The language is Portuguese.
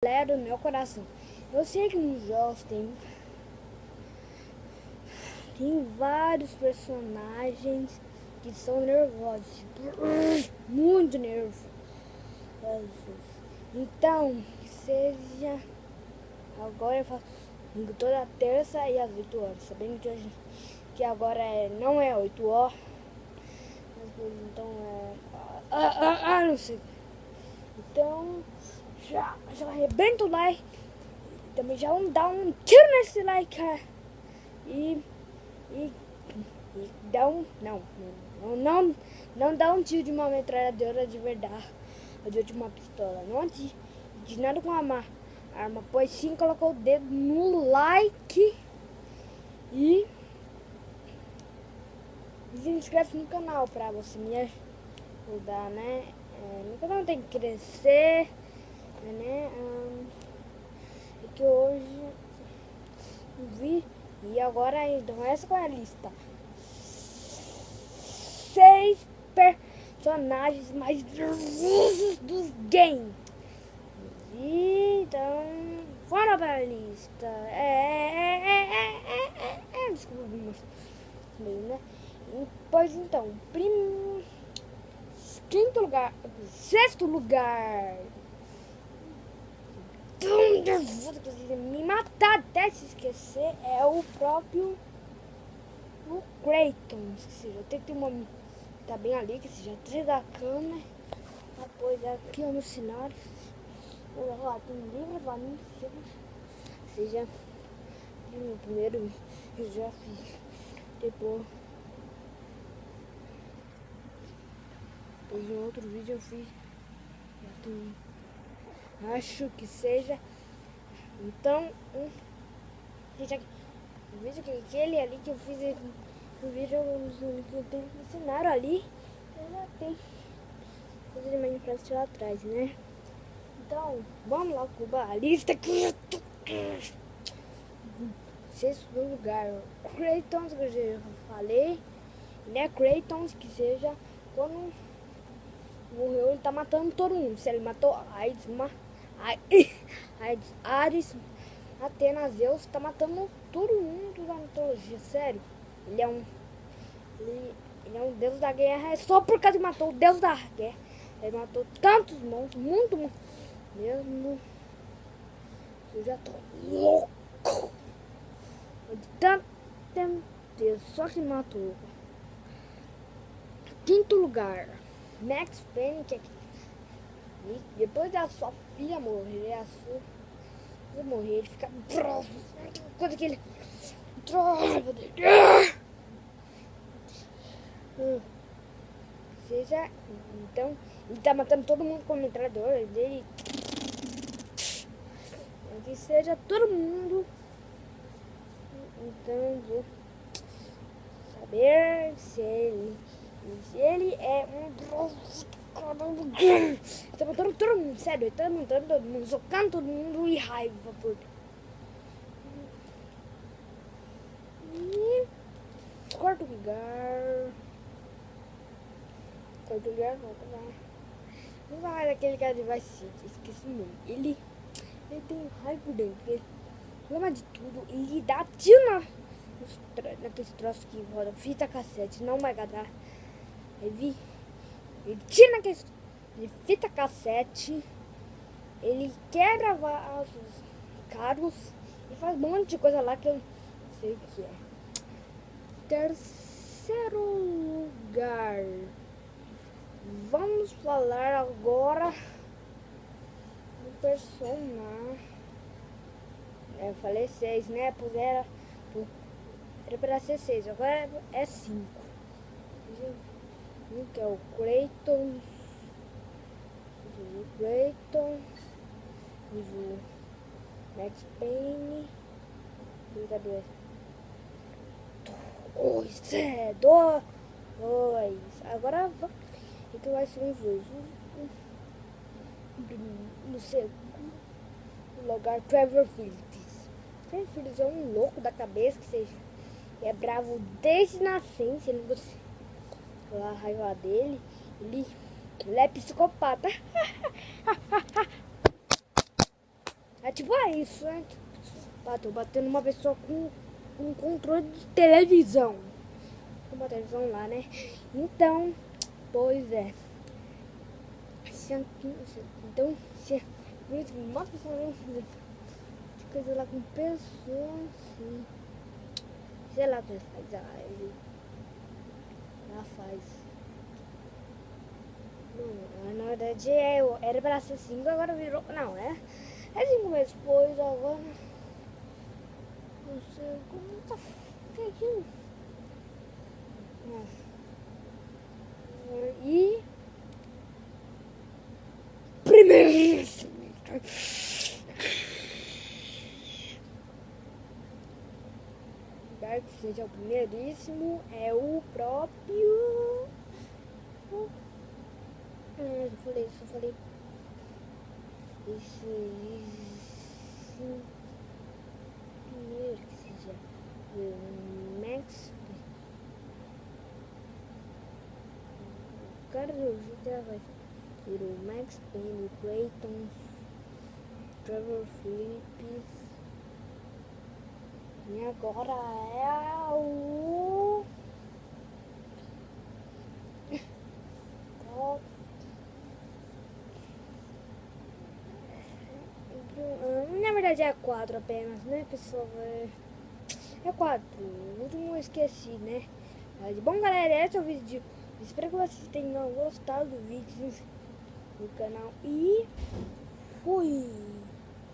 acelera o meu coração. Eu sei que nos jogos tem vários personagens que são nervosos, muito nervosos. Então, que seja agora eu faço toda terça e às 8 horas, sabendo que hoje que agora não é 8 horas, então não sei. Então já arrebenta o like, também já dá um tiro nesse like, cara. E dá um não dá um tiro de uma metralhadora de verdade, ou de uma pistola, não de nada com uma arma, pois sim colocou o dedo no like e se inscreve no canal pra você me ajudar, né? Meu canal tem que crescer, né? É que hoje vi e agora então essa é a lista. 6 personagens mais nervosos dos games. Então, bora para a lista. Desculpa, né? Pois então, quinto lugar, sexto lugar. Tão nervoso que me matar até se esquecer é o próprio Kratos. Eu tenho que ter uma tá bem ali, que seja atrás da câmera. Depois aqui no cenário. Lá tem livro, valinho, seja no primeiro eu já fiz. Depois em outro vídeo eu fiz. Já tem, acho que seja. Então, seja o vídeo que aquele ali que eu fiz no vídeo que eu tenho no cenário ali, eu já tenho coisa de Minecraft lá atrás, né? Então, vamos lá, Cuba, a lista aqui. Sexto lugar, Kratos, que eu já falei, né? Kratos, que seja quando morreu, ele tá matando todo mundo. Se ele matou Ares, Atena, Zeus, tá matando todo mundo da mitologia, sério. Ele é um deus da guerra, é só por causa que matou o deus da guerra. Ele matou tantos monstros, muito mesmo. Eu já tô louco de tanto tempo, só que matou. Quinto lugar, Max Payne, que depois da Sofia morrer, ele fica quando que ele seja, então ele tá matando todo mundo com a metralhadora dele, que seja todo mundo. Então vou saber se ele é um tá matando todo mundo, sério, ele tá matando todo mundo, socando todo mundo e raiva por. E quarto lugar, não vai daquele cara de Vice City, esqueci o nome. Ele tem raiva por dentro, ele reclama de tudo, ele dá tiro naqueles troços que rodam fita cassete, não vai gadar. Ele tira naqueles de fita cassete, ele quebra vasos caros e faz um monte de coisa lá que eu não sei o que é. Terceiro lugar, vamos falar agora do personagem. Eu falei 6, né? Pois era para ser 6, agora é 5. Que é o Kratos, o Max Payne, cadê? 2. Agora então vai ser uns 2. No segundo lugar, Trevor Phillips. Trevor Phillips é um louco da cabeça, que seja, é bravo desde nascença, ele não a raiva dele, ele é psicopata. É tipo isso, né? Tô batendo uma pessoa com um controle de televisão. Uma televisão lá, né? Então, pois é. Então, se uma pessoa de coisa lá com pessoas, assim, sei lá o que ele faz. Ela faz. Não, na verdade era pra ser 5, agora virou. Não, é 5 meses depois, agora. Não sei como tá. Que aquilo? E. Primeiríssimo! Espero que seja o primeiríssimo. É o próprio. Eu só falei. Esse primeiro que seja o Max. O cara do GTA vai ser o Max Payne, o Clayton, Trevor Phillips. E agora é o. Na verdade é 4 apenas, né, pessoal? É 4. O último eu esqueci, né? Bom, galera, esse é o vídeo. Espero que vocês tenham gostado do vídeo no canal. E fui!